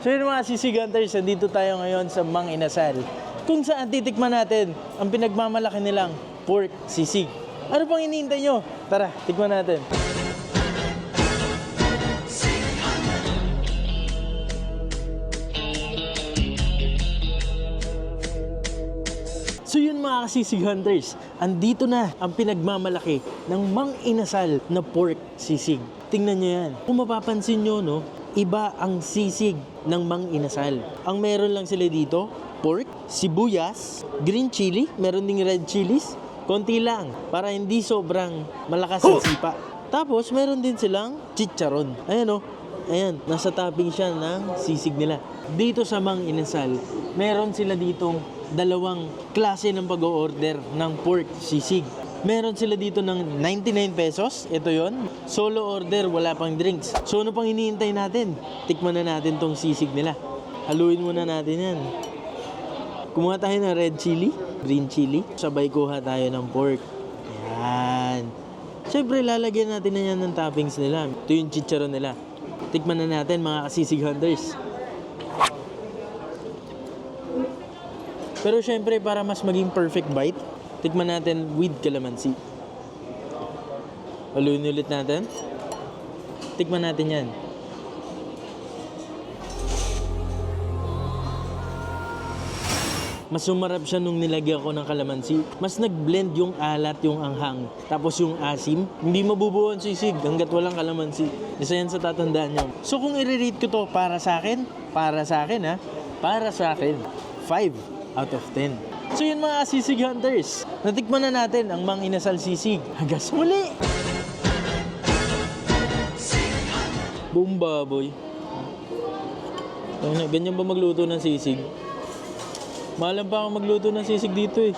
So yun mga sisig hunters, nandito tayo ngayon sa Mang Inasal, kung saan titikman natin ang pinagmamalaki nilang pork sisig. Ano pang iniintay nyo? Tara, tikman natin. So yun mga kasisig hunters, andito na ang pinagmamalaki ng Mang Inasal na pork sisig. Tingnan nyo yan. Kung mapapansin nyo, no, iba ang sisig ng Mang Inasal. Ang meron lang sila dito, pork, sibuyas, green chili, meron ding red chilies, konti lang, para hindi sobrang malakas ang sipa. Tapos meron din silang chicharon. Ayan o, ayan, nasa topping siya ng sisig nila. Dito sa Mang Inasal, meron sila ditong dalawang klase ng pag-order ng pork sisig. Meron sila dito ng 99 pesos. Ito yon, solo order, wala pang drinks. So ano pang hinihintay natin? Tikman na natin tong sisig nila. Haluin muna natin yan. Kumuha tayo ng red chili, green chili. Sabay kuha tayo ng pork. Ayan. Siyempre lalagyan natin na yan ng toppings nila. Ito yung chicharon nila. Tikman na natin mga kasisig hunters. Pero syempre para mas maging perfect bite, tikman natin with calamansi. Haluin ulit natin. Tikman natin yan. Mas sumarap siya nung nilagyan ko ng kalamansi. Mas nag-blend yung alat, yung anghang. Tapos yung asim, hindi mabubuo ang sisig hanggat walang kalamansi. Isa yan sa tatandaan niyo. So kung i-rate ko to para sa akin 5 out of 10. So yun mga sisig hunters, natikman na natin ang Mang Inasal sisig. Hanggang sa muli! Boom baboy. Ganyan ba magluto ng sisig? Mahalan pa ako magluto ng sisig dito eh.